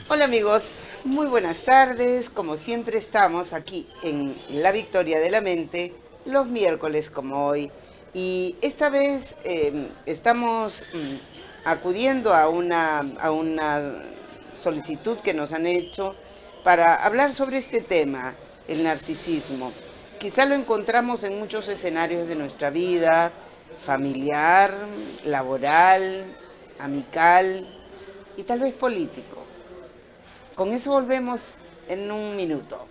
Hola amigos, muy buenas tardes. Como siempre estamos aquí en La Victoria de la Mente, los miércoles como hoy. Y esta vez estamos acudiendo a una solicitud que nos han hecho para hablar sobre este tema, el narcisismo. Quizá lo encontramos en muchos escenarios de nuestra vida, familiar, laboral, amical y tal vez político. Con eso volvemos en un minuto.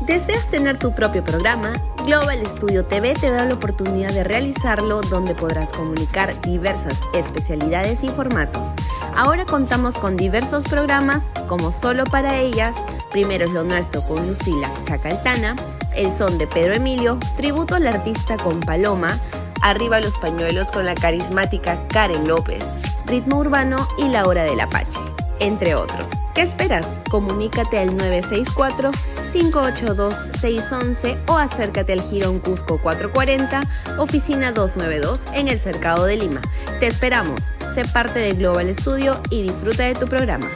¿Deseas tener tu propio programa? Global Studio TV te da la oportunidad de realizarlo, donde podrás comunicar diversas especialidades y formatos. Ahora contamos con diversos programas como Solo para Ellas, Primero es lo Nuestro con Lucila Chacaltana, El Son de Pedro Emilio, Tributo al Artista con Paloma, Arriba los Pañuelos con la carismática Karen López, Ritmo Urbano y La Hora del Apache, entre otros. ¿Qué esperas? Comunícate al 964-582-611 o acércate al Jirón Cusco 440, oficina 292 en el Cercado de Lima. Te esperamos. Sé parte de Global Studio y disfruta de tu programa.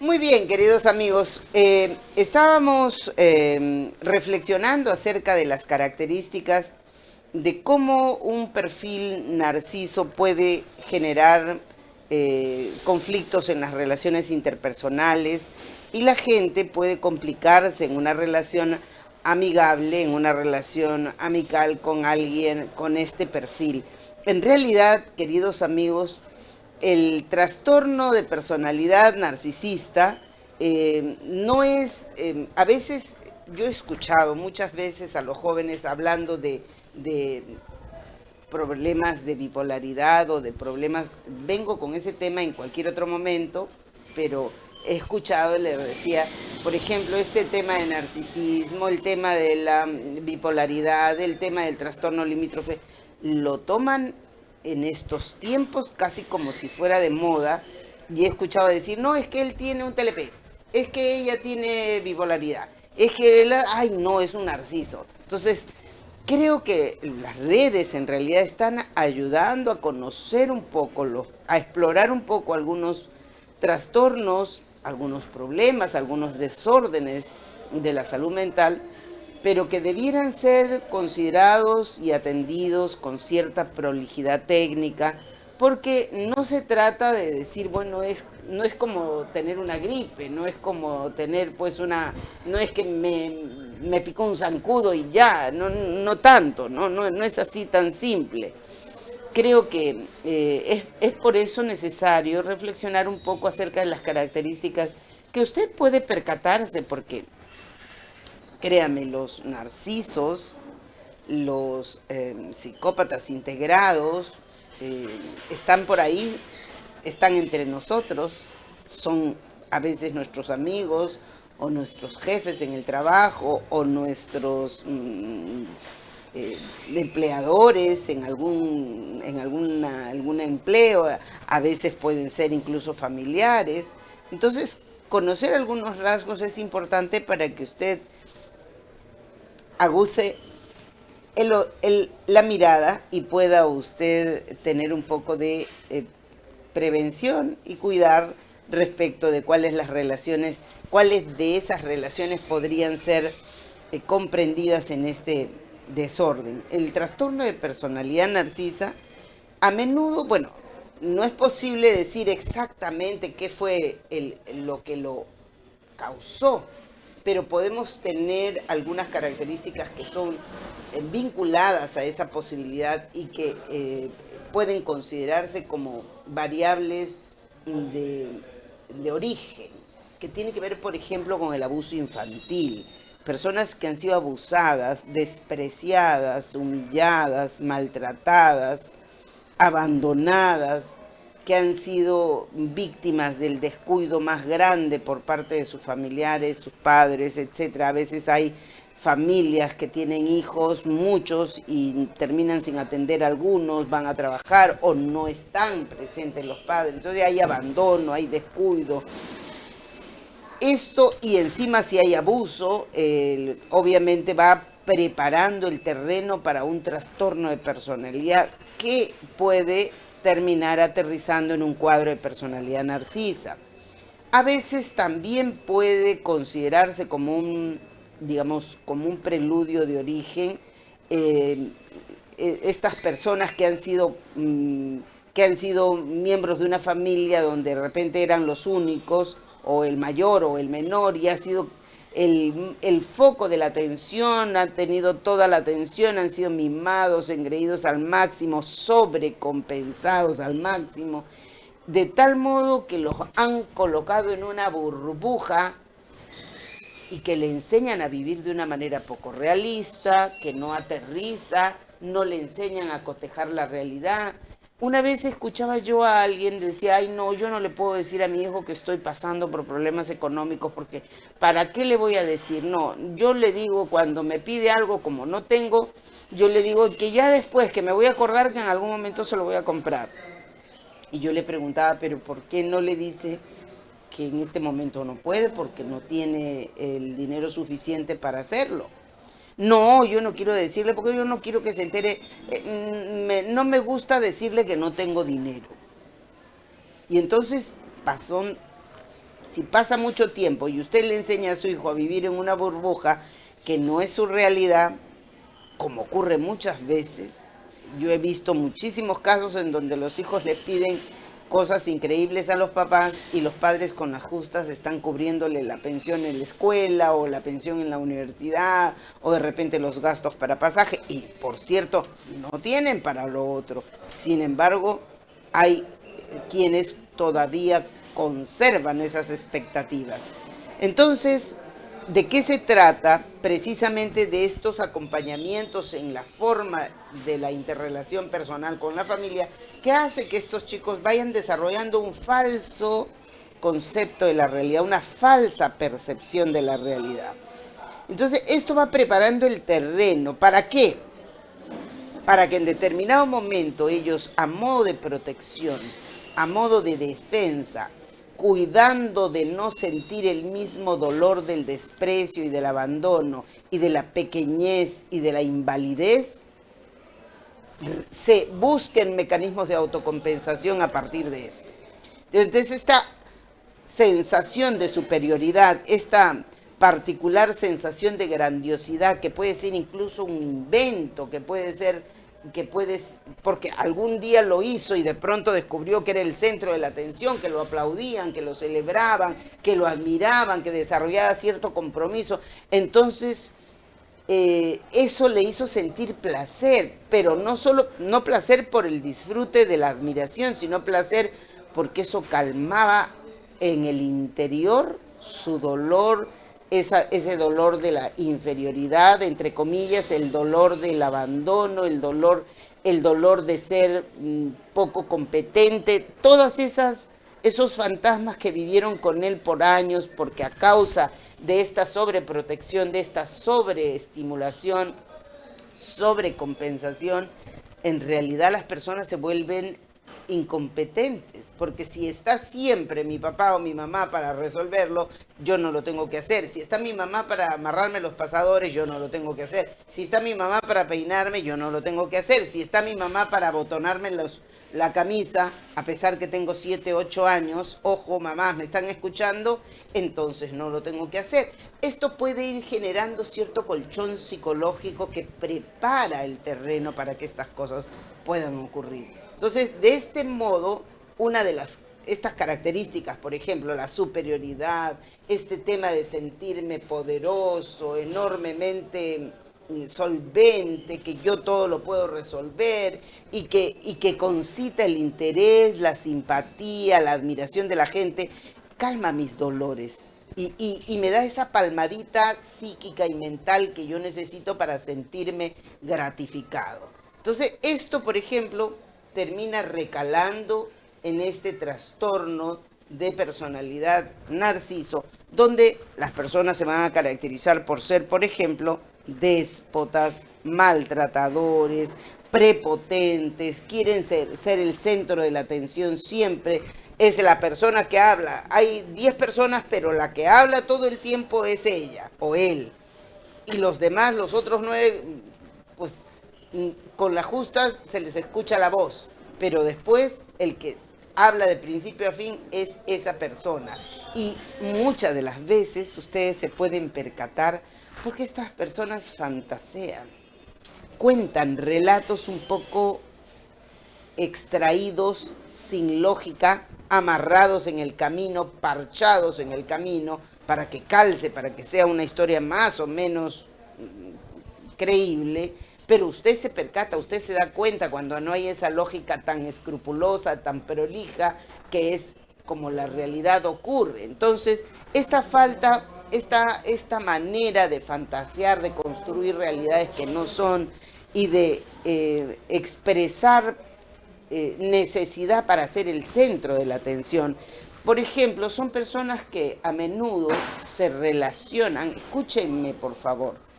Muy bien, queridos amigos, estábamos reflexionando acerca de las características de cómo un perfil narciso puede generar conflictos en las relaciones interpersonales y la gente puede complicarse en una relación amigable, en una relación amical con alguien con este perfil. En realidad, queridos amigos, el trastorno de personalidad narcisista no es, a veces yo he escuchado muchas veces a los jóvenes hablando de problemas de bipolaridad o de problemas, vengo con ese tema en cualquier otro momento, pero he escuchado, le decía, por ejemplo, este tema de narcisismo, el tema de la bipolaridad, el tema del trastorno limítrofe, lo toman en estos tiempos casi como si fuera de moda, y he escuchado decir, no, es que él tiene un TLP, es que ella tiene bipolaridad, es que él, ay no, es un narciso. Entonces, creo que las redes en realidad están ayudando a conocer un poco, a explorar un poco algunos trastornos, algunos problemas, algunos desórdenes de la salud mental, pero que debieran ser considerados y atendidos con cierta prolijidad técnica, porque no se trata de decir, bueno, no es como tener una gripe, no es como tener pues no es que me picó un zancudo y ya, no tanto, no es así tan simple. Creo que es por eso necesario reflexionar un poco acerca de las características que usted puede percatarse, porque créame, los narcisos, los psicópatas integrados, están por ahí, están entre nosotros, son a veces nuestros amigos o nuestros jefes en el trabajo o nuestros empleadores en algún empleo, a veces pueden ser incluso familiares. Entonces, conocer algunos rasgos es importante para que usted aguce la mirada y pueda usted tener un poco de prevención y cuidar respecto de cuáles de esas relaciones podrían ser comprendidas en este desorden. El trastorno de personalidad narcisa, a menudo, bueno, no es posible decir exactamente qué fue lo que lo causó, pero podemos tener algunas características que son vinculadas a esa posibilidad y que pueden considerarse como variables de origen, que tiene que ver, por ejemplo, con el abuso infantil. Personas que han sido abusadas, despreciadas, humilladas, maltratadas, abandonadas, que han sido víctimas del descuido más grande por parte de sus familiares, sus padres, etc. A veces hay familias que tienen hijos, muchos, y terminan sin atender a algunos, van a trabajar o no están presentes los padres. Entonces hay abandono, hay descuido. Esto, y encima si hay abuso, obviamente va preparando el terreno para un trastorno de personalidad que puede terminar aterrizando en un cuadro de personalidad narcisa. A veces también puede considerarse como un preludio de origen, estas personas que han sido miembros de una familia donde de repente eran los únicos, o el mayor o el menor, y ha sido el foco de la atención, han tenido toda la atención, han sido mimados, engreídos al máximo, sobrecompensados al máximo, de tal modo que los han colocado en una burbuja y que le enseñan a vivir de una manera poco realista, que no aterriza, no le enseñan a cotejar la realidad. Una vez escuchaba yo a alguien, decía, ay no, yo no le puedo decir a mi hijo que estoy pasando por problemas económicos, porque ¿para qué le voy a decir? No, yo le digo cuando me pide algo como no tengo, yo le digo que ya después, que me voy a acordar que en algún momento se lo voy a comprar. Y yo le preguntaba, pero ¿por qué no le dice que en este momento no puede porque no tiene el dinero suficiente para hacerlo? No, yo no quiero decirle porque yo no quiero que se entere, no me gusta decirle que no tengo dinero. Y entonces si pasa mucho tiempo y usted le enseña a su hijo a vivir en una burbuja que no es su realidad, como ocurre muchas veces, yo he visto muchísimos casos en donde los hijos les piden cosas increíbles a los papás y los padres con las justas están cubriéndole la pensión en la escuela o la pensión en la universidad o de repente los gastos para pasaje y por cierto no tienen para lo otro. Sin embargo, hay quienes todavía conservan esas expectativas. Entonces, ¿de qué se trata? Precisamente de estos acompañamientos en la forma de la interrelación personal con la familia, que hace que estos chicos vayan desarrollando un falso concepto de la realidad, una falsa percepción de la realidad. Entonces, esto va preparando el terreno. ¿Para qué? Para que en determinado momento ellos, a modo de protección, a modo de defensa, cuidando de no sentir el mismo dolor del desprecio y del abandono y de la pequeñez y de la invalidez, se busquen mecanismos de autocompensación a partir de esto. Entonces esta sensación de superioridad, esta particular sensación de grandiosidad, que puede ser incluso un invento, que puede ser, porque algún día lo hizo y de pronto descubrió que era el centro de la atención, que lo aplaudían, que lo celebraban, que lo admiraban, que desarrollaba cierto compromiso. Entonces, eso le hizo sentir placer, pero no placer por el disfrute de la admiración, sino placer porque eso calmaba en el interior su dolor, ese dolor de la inferioridad, entre comillas, el dolor del abandono, el dolor de ser poco competente, esos fantasmas que vivieron con él por años, porque a causa de esta sobreprotección, de esta sobreestimulación, sobrecompensación, en realidad las personas se vuelven incompetentes, porque si está siempre mi papá o mi mamá para resolverlo, yo no lo tengo que hacer. Si está mi mamá para amarrarme los pasadores, yo no lo tengo que hacer. Si está mi mamá para peinarme, yo no lo tengo que hacer. Si está mi mamá para abotonarme la camisa, a pesar que tengo 7, 8 años, ojo, mamás, ¿me están escuchando? Entonces no lo tengo que hacer. Esto puede ir generando cierto colchón psicológico que prepara el terreno para que estas cosas puedan ocurrir. Entonces, de este modo, estas características, por ejemplo, la superioridad, este tema de sentirme poderoso, enormemente solvente, que yo todo lo puedo resolver y que concita el interés, la simpatía, la admiración de la gente, calma mis dolores y me da esa palmadita psíquica y mental que yo necesito para sentirme gratificado. Entonces, esto, por ejemplo, termina recalando en este trastorno de personalidad narciso, donde las personas se van a caracterizar por ser, por ejemplo, déspotas, maltratadores, prepotentes, quieren ser el centro de la atención siempre, es la persona que habla. Hay 10 personas, pero la que habla todo el tiempo es ella o él. Y los demás, los otros 9, pues con las justas se les escucha la voz, pero después el que habla de principio a fin es esa persona. Y muchas de las veces ustedes se pueden percatar porque estas personas fantasean, cuentan relatos un poco extraídos, sin lógica, amarrados en el camino, parchados en el camino, para que calce, para que sea una historia más o menos creíble. Pero usted se percata, usted se da cuenta cuando no hay esa lógica tan escrupulosa, tan prolija, que es como la realidad ocurre. Entonces, esta manera de fantasear, de construir realidades que no son y de expresar necesidad para ser el centro de la atención. Por ejemplo, son personas que a menudo se relacionan, escúchenme por favor,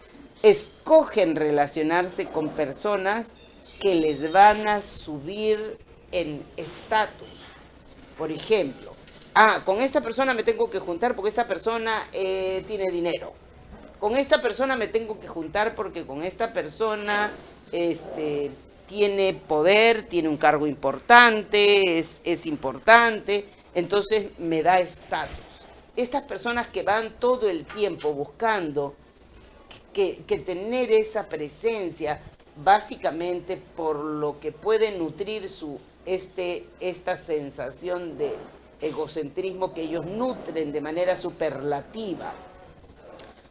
escogen relacionarse con personas que les van a subir en estatus. Por ejemplo, con esta persona me tengo que juntar porque esta persona tiene dinero. Con esta persona me tengo que juntar porque con esta persona tiene poder, tiene un cargo importante, es importante, entonces me da estatus. Estas personas que van todo el tiempo buscando que tener esa presencia, básicamente por lo que puede nutrir esta sensación de egocentrismo que ellos nutren de manera superlativa.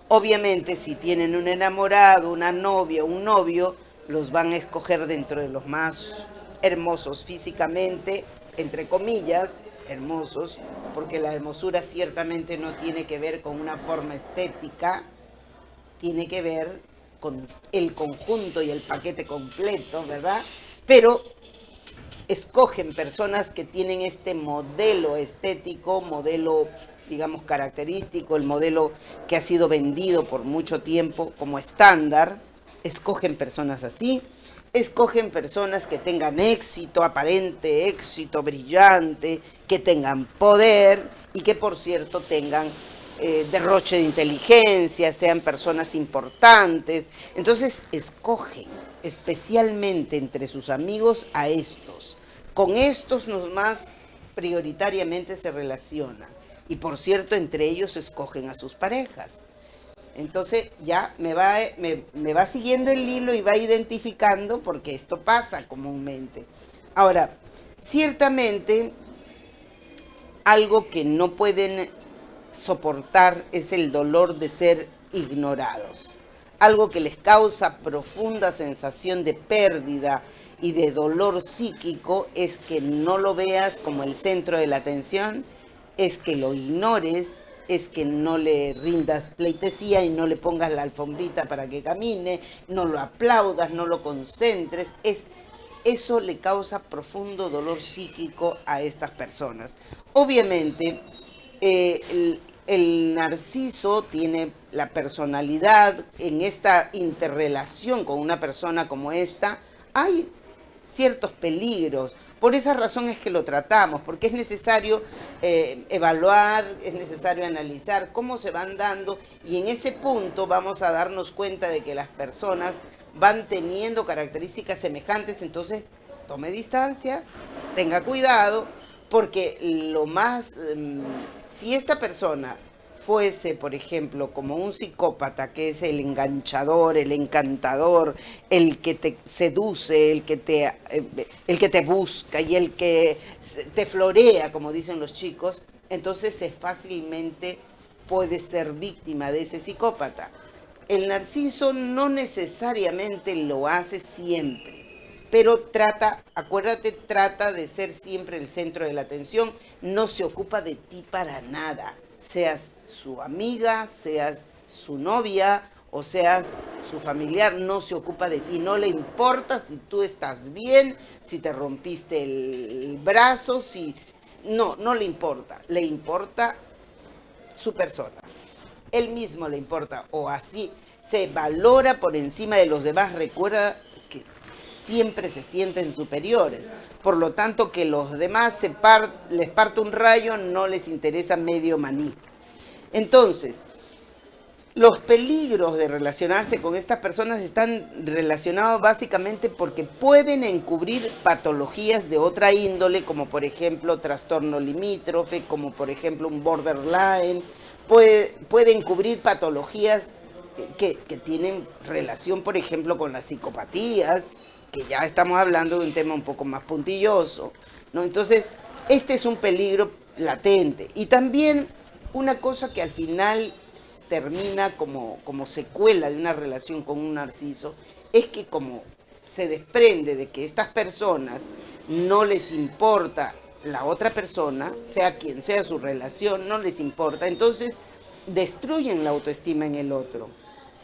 Obviamente, si tienen un enamorado, una novia, un novio, los van a escoger dentro de los más hermosos físicamente, entre comillas, hermosos, porque la hermosura ciertamente no tiene que ver con una forma estética, tiene que ver con el conjunto y el paquete completo, ¿verdad? Pero escogen personas que tienen este modelo estético, modelo, digamos, característico, el modelo que ha sido vendido por mucho tiempo como estándar. Escogen personas así, escogen personas que tengan éxito, aparente éxito brillante, que tengan poder y que, por cierto, tengan derroche de inteligencia, sean personas importantes. Entonces escogen especialmente entre sus amigos a estos. Con estos más prioritariamente se relacionan. Y por cierto, entre ellos escogen a sus parejas. Entonces ya me va siguiendo el hilo y va identificando porque esto pasa comúnmente. Ahora, ciertamente algo que no pueden soportar es el dolor de ser ignorados. Algo que les causa profunda sensación de pérdida y de dolor psíquico es que no lo veas como el centro de la atención, es que lo ignores, es que no le rindas pleitesía y no le pongas la alfombrita para que camine, no lo aplaudas, no lo concentres. Eso le causa profundo dolor psíquico a estas personas. Obviamente, el narciso tiene la personalidad en esta interrelación con una persona como esta. Hay ciertos peligros. Por esa razón es que lo tratamos, porque es necesario evaluar, es necesario analizar cómo se van dando y en ese punto vamos a darnos cuenta de que las personas van teniendo características semejantes, entonces tome distancia, tenga cuidado, porque si esta persona fuese, por ejemplo, como un psicópata, que es el enganchador, el encantador, el que te seduce, el que te busca y el que te florea, como dicen los chicos, entonces fácilmente puede ser víctima de ese psicópata. El narciso no necesariamente lo hace siempre, pero acuérdate, trata de ser siempre el centro de la atención, no se ocupa de ti para nada. Seas su amiga, seas su novia o seas su familiar, no se ocupa de ti, no le importa si tú estás bien, si te rompiste el brazo, no le importa su persona. Él mismo le importa, o así se valora por encima de los demás. Recuerda que siempre se sienten superiores. Por lo tanto, que los demás les parte un rayo, no les interesa medio maní. Entonces, los peligros de relacionarse con estas personas están relacionados básicamente porque pueden encubrir patologías de otra índole, como por ejemplo trastorno limítrofe, como por ejemplo un borderline. Puede encubrir patologías que tienen relación, por ejemplo, con las psicopatías, que ya estamos hablando de un tema un poco más puntilloso, ¿no? Entonces, este es un peligro latente. Y también una cosa que al final termina como secuela de una relación con un narciso, es que como se desprende de que estas personas no les importa la otra persona, sea quien sea su relación, no les importa, entonces destruyen la autoestima en el otro,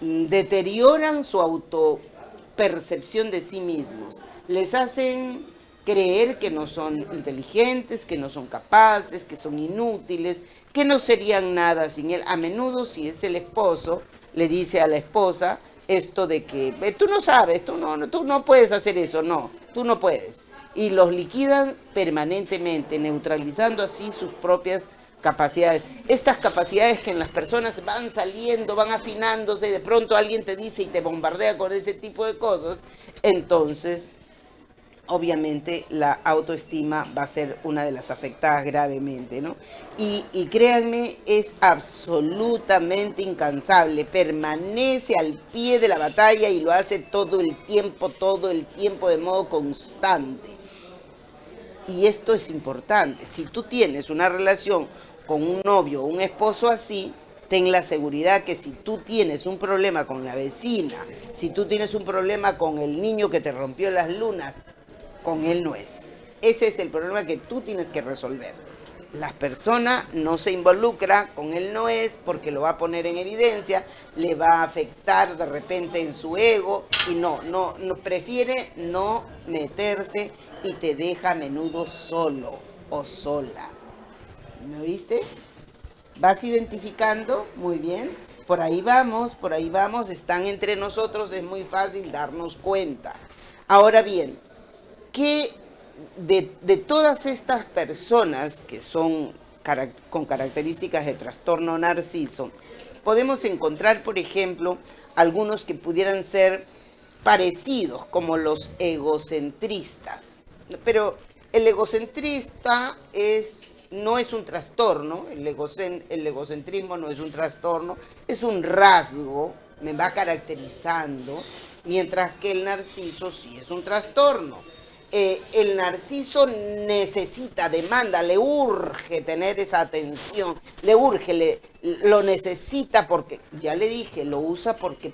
deterioran su autopercepción de sí mismos, les hacen creer que no son inteligentes, que no son capaces, que son inútiles, que no serían nada sin él. A menudo, si es el esposo, le dice a la esposa esto de que tú no sabes, tú no puedes hacer eso, no, tú no puedes. Y los liquidan permanentemente, neutralizando así sus propias capacidades. Estas capacidades que en las personas van saliendo, van afinándose, y de pronto alguien te dice y te bombardea con ese tipo de cosas, entonces obviamente la autoestima va a ser una de las afectadas gravemente, ¿no? Y créanme, es absolutamente incansable, permanece al pie de la batalla y lo hace todo el tiempo de modo constante. Y esto es importante. Si tú tienes una relación con un novio o un esposo así, ten la seguridad que si tú tienes un problema con la vecina, si tú tienes un problema con el niño que te rompió las lunas, con él no es. Ese es el problema que tú tienes que resolver. La persona no se involucra, con él no es, porque lo va a poner en evidencia, le va a afectar de repente en su ego y no prefiere no meterse y te deja a menudo solo o sola. ¿Me oíste? ¿Vas identificando? Muy bien. Por ahí vamos, están entre nosotros, es muy fácil darnos cuenta. Ahora bien, que de todas estas personas que son con características de trastorno narciso, podemos encontrar, por ejemplo, algunos que pudieran ser parecidos, como los egocentristas. Pero el egocentrista no es un trastorno, el egocentrismo no es un trastorno, es un rasgo, me va caracterizando, mientras que el narciso sí es un trastorno. El narciso necesita, demanda, le urge tener esa atención, le urge, lo necesita porque, ya le dije, lo usa porque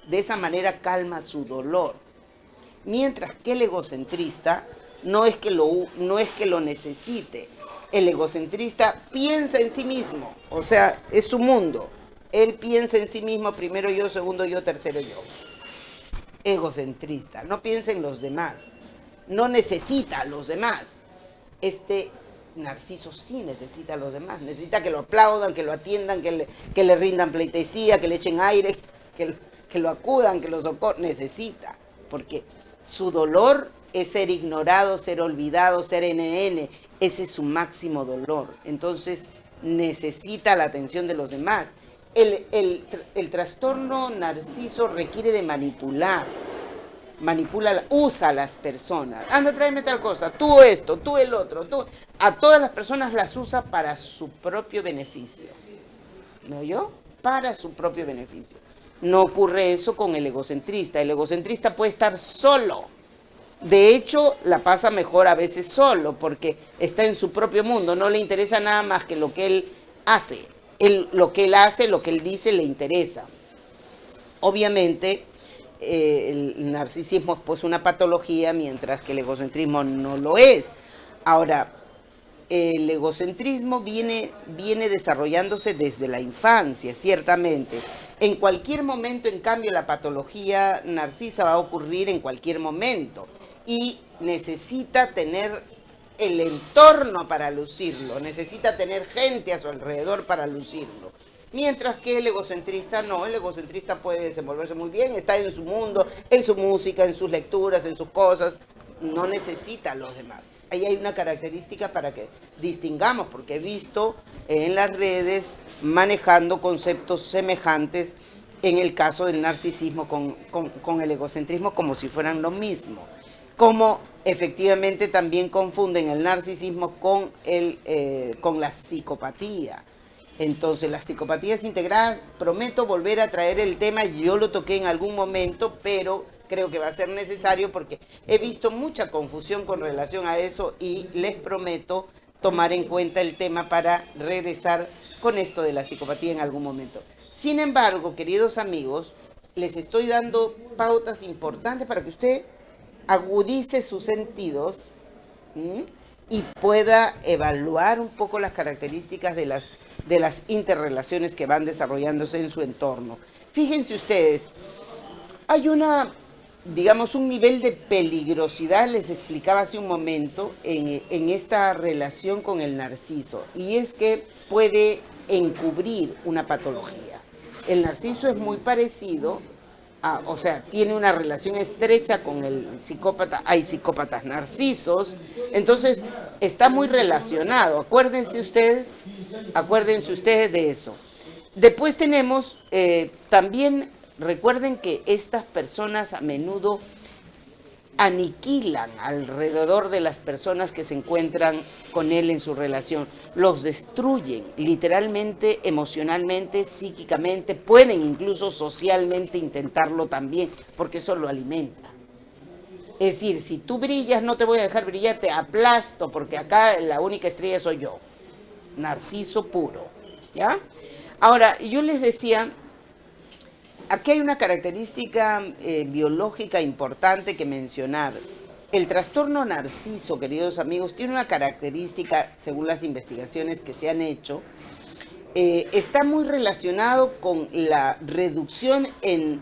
de esa manera calma su dolor. Mientras que el egocentrista no es que lo necesite. El egocentrista piensa en sí mismo, o sea, es su mundo. Él piensa en sí mismo, primero yo, segundo yo, tercero yo. Egocentrista, no piensa en los demás, no necesita a los demás. Este narciso sí necesita a los demás, necesita que lo aplaudan, que lo atiendan, que le rindan pleitesía, que le echen aire, que lo acudan, que lo socorran, necesita, porque su dolor es ser ignorado, ser olvidado, ser NN, ese es su máximo dolor. Entonces necesita la atención de los demás. El trastorno narciso requiere de usa a las personas. Anda, tráeme tal cosa, tú esto, tú el otro, tú. A todas las personas las usa para su propio beneficio. ¿Me oyó? Para su propio beneficio. No ocurre eso con el egocentrista. El egocentrista puede estar solo. De hecho, la pasa mejor a veces solo, porque está en su propio mundo, no le interesa nada más que lo que él hace. Lo que él hace, lo que él dice, le interesa. Obviamente, el narcisismo es pues una patología, mientras que el egocentrismo no lo es. Ahora, el egocentrismo viene desarrollándose desde la infancia, ciertamente. En cualquier momento, en cambio, la patología narcisa va a ocurrir en cualquier momento. Y necesita tener el entorno para lucirlo, necesita tener gente a su alrededor para lucirlo. Mientras que el egocentrista no, el egocentrista puede desenvolverse muy bien, está en su mundo, en su música, en sus lecturas, en sus cosas, no necesita a los demás. Ahí hay una característica para que distingamos, porque he visto en las redes manejando conceptos semejantes en el caso del narcisismo con el egocentrismo como si fueran lo mismo. Como efectivamente también confunden el narcisismo con la psicopatía. Entonces, las psicopatías integradas, prometo volver a traer el tema, yo lo toqué en algún momento, pero creo que va a ser necesario porque he visto mucha confusión con relación a eso y les prometo tomar en cuenta el tema para regresar con esto de la psicopatía en algún momento. Sin embargo, queridos amigos, les estoy dando pautas importantes para que usted agudice sus sentidos y pueda evaluar un poco las características de las interrelaciones que van desarrollándose en su entorno. Fíjense ustedes, hay un nivel de peligrosidad, les explicaba hace un momento, en esta relación con el narciso, y es que puede encubrir una patología. El narciso es muy parecido tiene una relación estrecha con el psicópata, hay psicópatas narcisos, entonces está muy relacionado, acuérdense ustedes de eso. Después tenemos también, recuerden que estas personas a menudo aniquilan alrededor de las personas que se encuentran con él en su relación, los destruyen literalmente, emocionalmente, psíquicamente, pueden incluso socialmente intentarlo también, porque eso lo alimenta. Es decir, si tú brillas, no te voy a dejar brillar, te aplasto, porque acá la única estrella soy yo, narciso puro, ¿ya? Ahora, yo les decía, aquí hay una característica biológica importante que mencionar. El trastorno narciso, queridos amigos, tiene una característica, según las investigaciones que se han hecho, está muy relacionado con la reducción en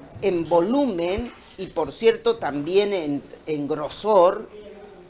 volumen y, por cierto, también en grosor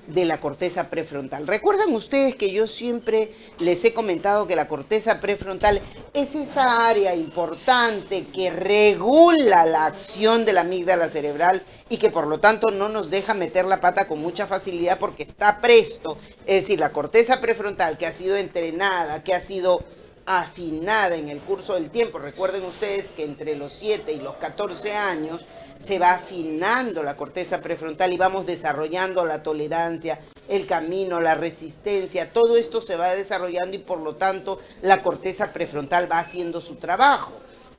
de la corteza prefrontal. ¿Recuerdan ustedes que yo siempre les he comentado que la corteza prefrontal es esa área importante que regula la acción de la amígdala cerebral y que por lo tanto no nos deja meter la pata con mucha facilidad porque está presto? Es decir, la corteza prefrontal que ha sido entrenada, que ha sido afinada en el curso del tiempo. Recuerden ustedes que entre los 7 y los 14 años se va afinando la corteza prefrontal y vamos desarrollando la tolerancia, el camino, la resistencia, todo esto se va desarrollando y por lo tanto la corteza prefrontal va haciendo su trabajo,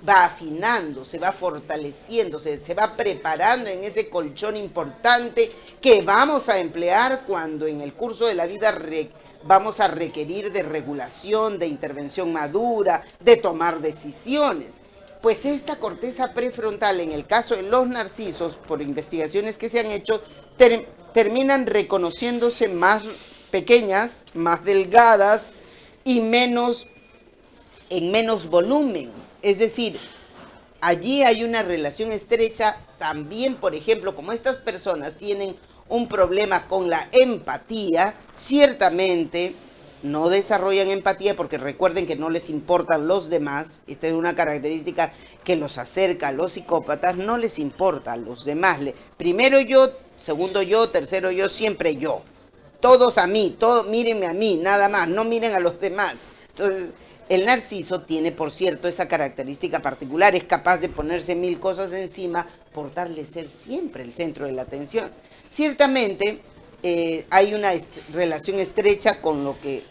va afinando, se va fortaleciendo, se va preparando en ese colchón importante que vamos a emplear cuando en el curso de la vida vamos a requerir de regulación, de intervención madura, de tomar decisiones. Pues esta corteza prefrontal, en el caso de los narcisos, por investigaciones que se han hecho, terminan reconociéndose más pequeñas, más delgadas y en menos volumen. Es decir, allí hay una relación estrecha también, por ejemplo, como estas personas tienen un problema con la empatía, ciertamente no desarrollan empatía porque recuerden que no les importan los demás. Esta es una característica que los acerca a los psicópatas, no les importa a los demás. Primero yo, segundo yo, tercero yo, siempre yo. Todos a mí, mírenme a mí, nada más, no miren a los demás. Entonces, el narciso tiene, por cierto, esa característica particular, es capaz de ponerse 1000 cosas encima por darle ser siempre el centro de la atención. Ciertamente, hay una relación estrecha con lo que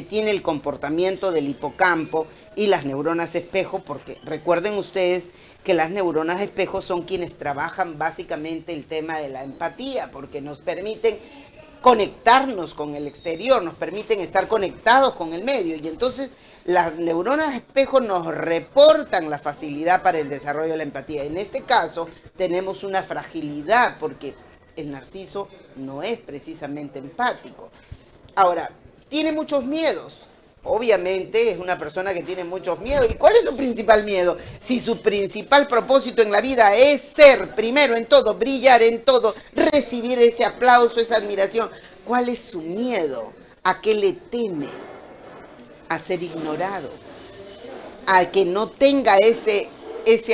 tiene el comportamiento del hipocampo y las neuronas espejo, porque recuerden ustedes que las neuronas espejo son quienes trabajan básicamente el tema de la empatía, porque nos permiten conectarnos con el exterior, nos permiten estar conectados con el medio, y entonces las neuronas espejo nos reportan la facilidad para el desarrollo de la empatía. En este caso tenemos una fragilidad porque el narciso no es precisamente empático. Ahora, tiene muchos miedos. Obviamente es una persona que tiene muchos miedos. ¿Y cuál es su principal miedo? Si su principal propósito en la vida es ser primero en todo, brillar en todo, recibir ese aplauso, esa admiración, ¿cuál es su miedo? ¿A qué le teme? A ser ignorado, a que no tenga ese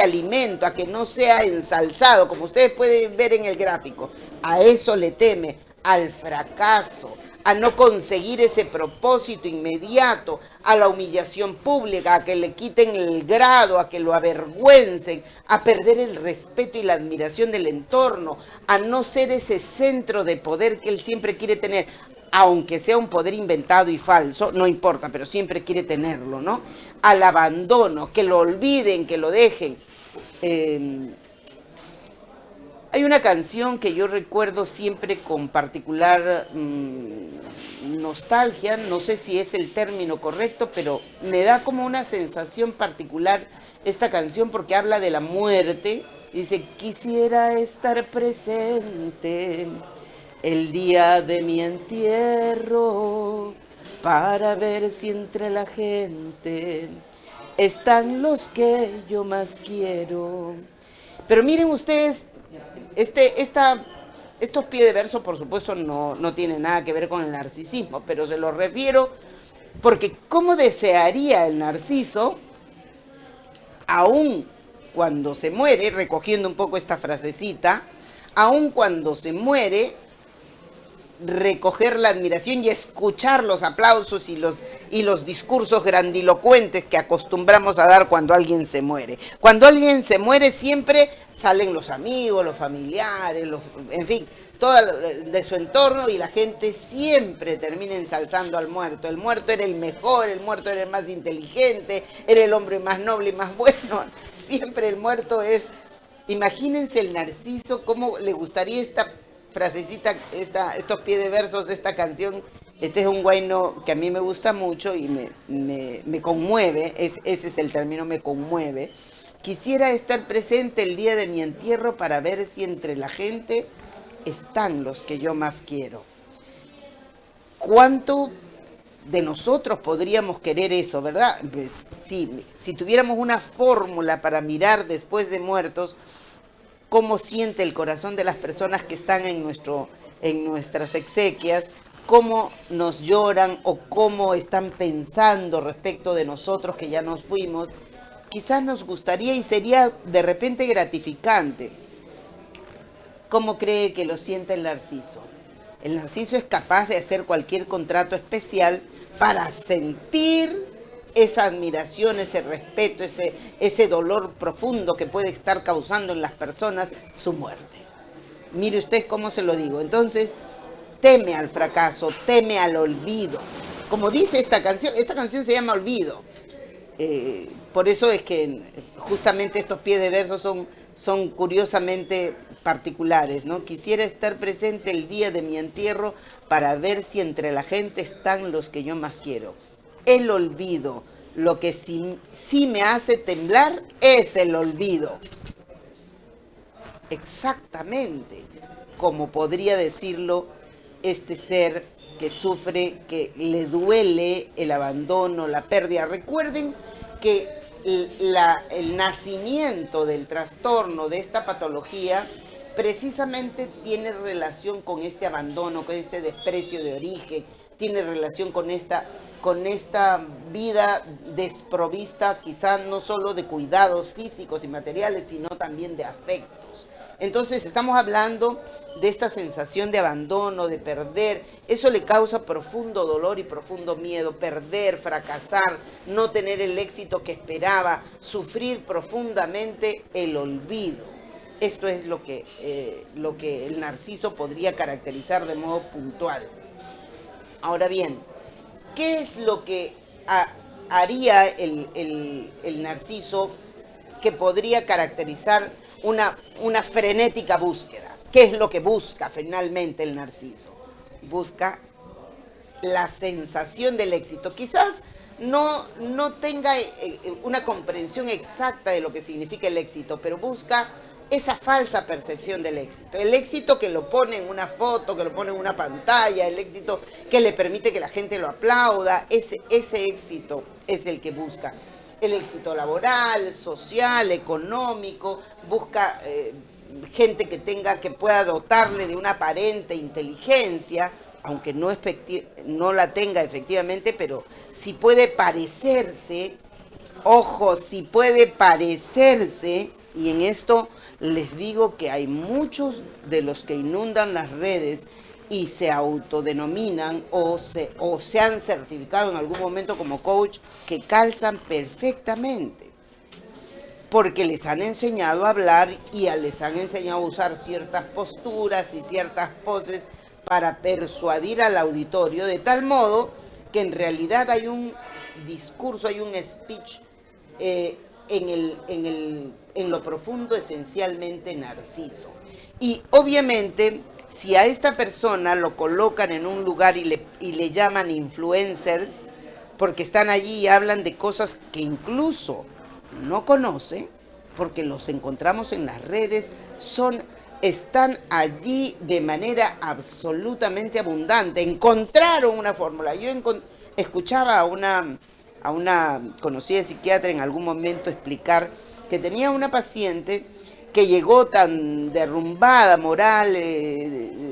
alimento, a que no sea ensalzado, como ustedes pueden ver en el gráfico. A eso le teme, al fracaso, a no conseguir ese propósito inmediato, a la humillación pública, a que le quiten el grado, a que lo avergüencen, a perder el respeto y la admiración del entorno, a no ser ese centro de poder que él siempre quiere tener, aunque sea un poder inventado y falso, no importa, pero siempre quiere tenerlo, ¿no? Al abandono, que lo olviden, que lo dejen. Hay una canción que yo recuerdo siempre con particular nostalgia, no sé si es el término correcto, pero me da como una sensación particular esta canción porque habla de la muerte. Dice, quisiera estar presente el día de mi entierro para ver si entre la gente están los que yo más quiero. Pero miren ustedes, estos pie de verso, por supuesto, no tienen nada que ver con el narcisismo, pero se los refiero porque ¿cómo desearía el narciso, aún cuando se muere, recogiendo un poco esta frasecita, aún cuando se muere, recoger la admiración y escuchar los aplausos y los discursos grandilocuentes que acostumbramos a dar cuando alguien se muere? Cuando alguien se muere siempre salen los amigos, los familiares, en fin, todo de su entorno, y la gente siempre termina ensalzando al muerto. El muerto era el mejor, el muerto era el más inteligente, era el hombre más noble y más bueno. Siempre el muerto es... Imagínense el narciso, cómo le gustaría esta frasecita, estos pie de versos de esta canción. Este es un guayno que a mí me gusta mucho y me conmueve, ese es el término, me conmueve. Quisiera estar presente el día de mi entierro para ver si entre la gente están los que yo más quiero. ¿Cuánto de nosotros podríamos querer eso, verdad? Pues, si tuviéramos una fórmula para mirar después de muertos, cómo siente el corazón de las personas que están en nuestras exequias, cómo nos lloran o cómo están pensando respecto de nosotros que ya nos fuimos, quizás nos gustaría y sería de repente gratificante. ¿Cómo cree que lo siente el narciso? El narciso es capaz de hacer cualquier contrato especial para sentir esa admiración, ese respeto, ese dolor profundo que puede estar causando en las personas su muerte. Mire usted cómo se lo digo. Entonces, teme al fracaso, teme al olvido. Como dice esta canción se llama Olvido. Por eso es que justamente estos pies de versos son curiosamente particulares, ¿no? Quisiera estar presente el día de mi entierro para ver si entre la gente están los que yo más quiero. El olvido, lo que sí me hace temblar es el olvido. Exactamente como podría decirlo este ser que sufre, que le duele el abandono, la pérdida. Recuerden que el nacimiento del trastorno, de esta patología, precisamente tiene relación con este abandono, con este desprecio de origen, tiene relación con esta vida desprovista, quizás no solo de cuidados físicos y materiales, sino también de afectos. Entonces estamos hablando de esta sensación de abandono, de perder. Eso le causa profundo dolor y profundo miedo. Perder, fracasar, no tener el éxito que esperaba, sufrir profundamente el olvido. Esto es lo que el narciso podría caracterizar de modo puntual. Ahora bien, ¿qué es lo que haría el narciso que podría caracterizar una frenética búsqueda? ¿Qué es lo que busca finalmente el narciso? Busca la sensación del éxito. Quizás no tenga una comprensión exacta de lo que significa el éxito, pero busca esa falsa percepción del éxito. El éxito que lo pone en una foto, que lo pone en una pantalla, el éxito que le permite que la gente lo aplauda, ese éxito es el que busca. El éxito laboral, social, económico, busca gente que pueda dotarle de una aparente inteligencia, aunque no la tenga efectivamente, pero si puede parecerse, ojo, si puede parecerse, y en esto les digo que hay muchos de los que inundan las redes y se autodenominan o se han certificado en algún momento como coach, que calzan perfectamente, porque les han enseñado a hablar y les han enseñado a usar ciertas posturas y ciertas poses para persuadir al auditorio, de tal modo que en realidad hay un discurso, hay un speech en lo profundo esencialmente narciso. Y obviamente, si a esta persona lo colocan en un lugar y le llaman influencers, porque están allí y hablan de cosas que incluso no conoce, porque los encontramos en las redes, están allí de manera absolutamente abundante. Encontraron una fórmula. Yo escuchaba a una conocida psiquiatra en algún momento explicar que tenía una paciente que llegó tan derrumbada moral,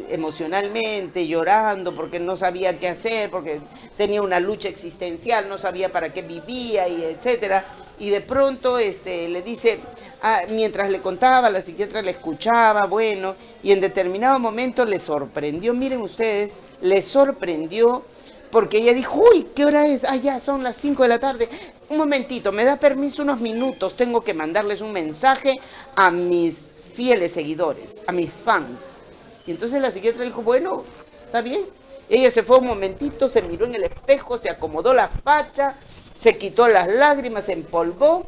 emocionalmente, llorando porque no sabía qué hacer, porque tenía una lucha existencial, no sabía para qué vivía, y etcétera. Y de pronto le dice, mientras le contaba, la psiquiatra le escuchaba, bueno, y en determinado momento le sorprendió, miren ustedes, le sorprendió, porque ella dijo, uy, ¿qué hora es? Ya son las 5 de la tarde. Un momentito, ¿me da permiso unos minutos? Tengo que mandarles un mensaje a mis fieles seguidores, a mis fans. Y entonces la psiquiatra dijo, bueno, está bien. Ella se fue un momentito, se miró en el espejo, se acomodó la facha, se quitó las lágrimas, se empolvó,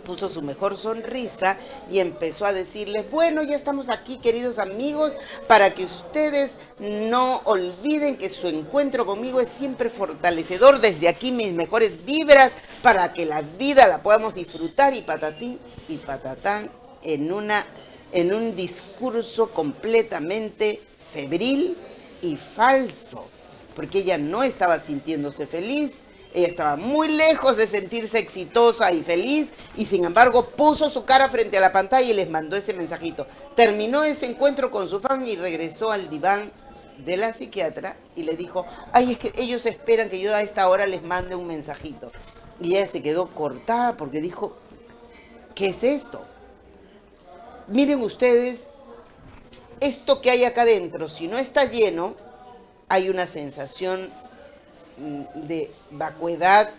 puso su mejor sonrisa y empezó a decirles, bueno, ya estamos aquí, queridos amigos, para que ustedes no olviden que su encuentro conmigo es siempre fortalecedor. Desde aquí mis mejores vibras para que la vida la podamos disfrutar, y patatín y patatán, en un discurso completamente febril y falso, porque ella no estaba sintiéndose feliz. Ella estaba muy lejos de sentirse exitosa y feliz, y sin embargo puso su cara frente a la pantalla y les mandó ese mensajito. Terminó ese encuentro con su fan y regresó al diván de la psiquiatra y le dijo, ay, es que ellos esperan que yo a esta hora les mande un mensajito. Y ella se quedó cortada porque dijo, ¿qué es esto? Miren ustedes, esto que hay acá adentro, si no está lleno, hay una sensación de vacuidad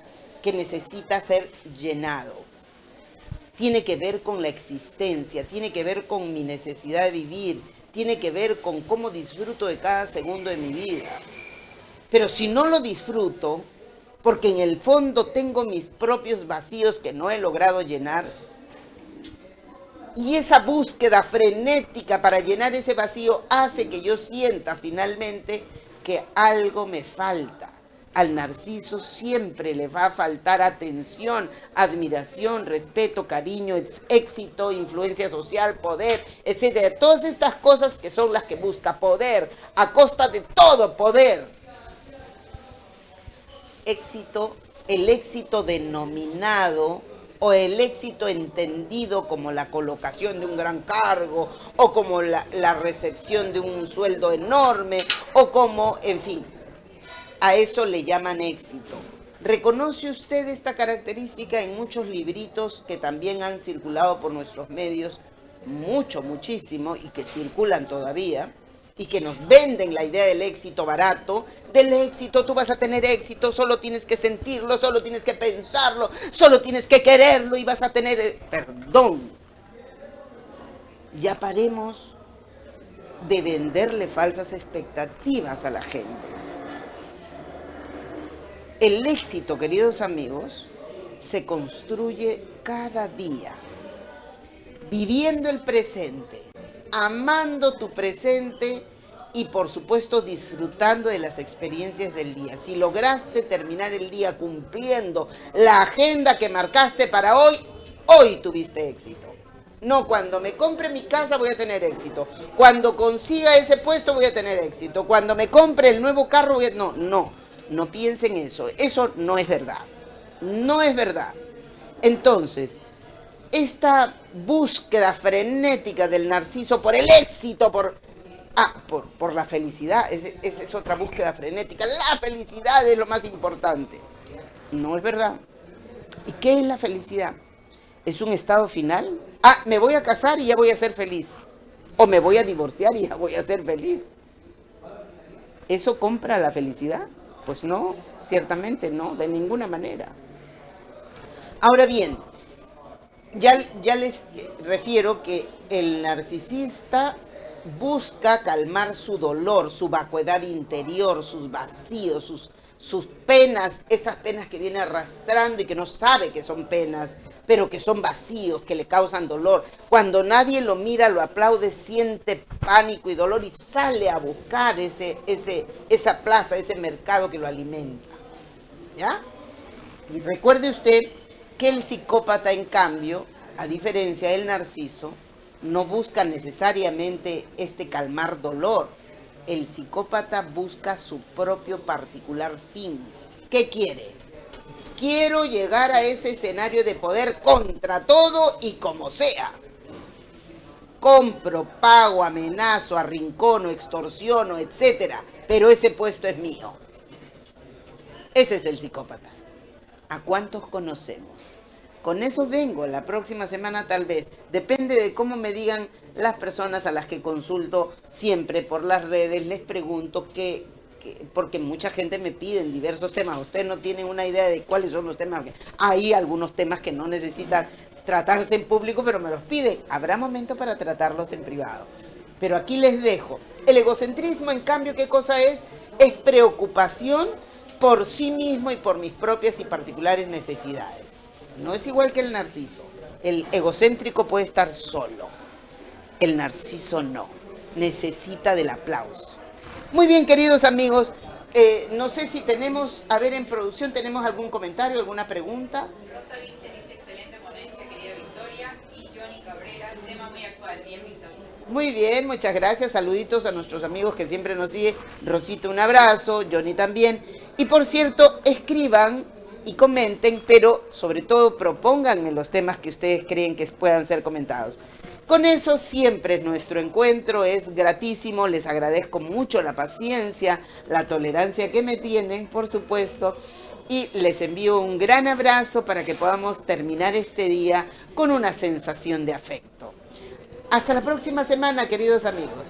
que necesita ser llenado. Tiene que ver con la existencia, tiene que ver con mi necesidad de vivir, tiene que ver con cómo disfruto de cada segundo de mi vida. Pero si no lo disfruto, porque en el fondo tengo mis propios vacíos que no he logrado llenar, y esa búsqueda frenética para llenar ese vacío hace que yo sienta finalmente que algo me falta. Al narciso siempre le va a faltar atención, admiración, respeto, cariño, éxito, influencia social, poder, etc. Todas estas cosas que son las que busca, poder, a costa de todo poder. Éxito, el éxito denominado o el éxito entendido como la colocación de un gran cargo o como la recepción de un sueldo enorme o como, en fin, a eso le llaman éxito. ¿Reconoce usted esta característica en muchos libritos que también han circulado por nuestros medios? Muchísimo, y que circulan todavía, y que nos venden la idea del éxito barato. Del éxito, tú vas a tener éxito, solo tienes que sentirlo, solo tienes que pensarlo, solo tienes que quererlo y vas a tener... Perdón, ya paremos de venderle falsas expectativas a la gente. El éxito, queridos amigos, se construye cada día, viviendo el presente, amando tu presente y por supuesto disfrutando de las experiencias del día. Si lograste terminar el día cumpliendo la agenda que marcaste para hoy, hoy tuviste éxito. No, cuando me compre mi casa voy a tener éxito. Cuando consiga ese puesto voy a tener éxito. Cuando me compre el nuevo carro voy a... No piensen eso. Eso no es verdad. No es verdad. Entonces, esta búsqueda frenética del narciso por el éxito, por la felicidad, esa es otra búsqueda frenética. La felicidad es lo más importante. No es verdad. ¿Y qué es la felicidad? ¿Es un estado final? Me voy a casar y ya voy a ser feliz. O me voy a divorciar y ya voy a ser feliz. ¿Eso compra la felicidad? Pues no, ciertamente no, de ninguna manera. Ahora bien, ya les refiero que el narcisista busca calmar su dolor, su vacuidad interior, sus vacíos, sus penas, esas penas que viene arrastrando y que no sabe que son penas, pero que son vacíos, que le causan dolor. Cuando nadie lo mira, lo aplaude, siente pánico y dolor y sale a buscar esa plaza, ese mercado que lo alimenta. ¿Ya? Y recuerde usted que el psicópata, en cambio, a diferencia del narciso, no busca necesariamente calmar dolor. El psicópata busca su propio particular fin. ¿Qué quiere? Quiero llegar a ese escenario de poder contra todo y como sea. Compro, pago, amenazo, arrincono, extorsiono, etcétera, pero ese puesto es mío. Ese es el psicópata. ¿A cuántos conocemos? Con eso vengo la próxima semana tal vez. Depende de cómo me digan las personas a las que consulto siempre por las redes. Les pregunto porque mucha gente me pide en diversos temas. Ustedes no tienen una idea de cuáles son los temas. Hay algunos temas que no necesitan tratarse en público, pero me los piden. Habrá momento para tratarlos en privado. Pero aquí les dejo. El egocentrismo, en cambio, ¿qué cosa es? Es preocupación por sí mismo y por mis propias y particulares necesidades. No es igual que el narciso. El egocéntrico puede estar solo. El narciso no. Necesita del aplauso. Muy bien, queridos amigos. No sé si tenemos, en producción, ¿tenemos algún comentario, alguna pregunta? Rosa Vinche dice, excelente ponencia, querida Victoria. Y Johnny Cabrera, tema muy actual. Bien, Victoria. Muy bien, muchas gracias. Saluditos a nuestros amigos que siempre nos siguen. Rosita, un abrazo. Johnny también. Y por cierto, escriban y comenten, pero sobre todo propónganme los temas que ustedes creen que puedan ser comentados. Con eso siempre es nuestro encuentro, es gratísimo, les agradezco mucho la paciencia, la tolerancia que me tienen, por supuesto, y les envío un gran abrazo para que podamos terminar este día con una sensación de afecto. Hasta la próxima semana, queridos amigos.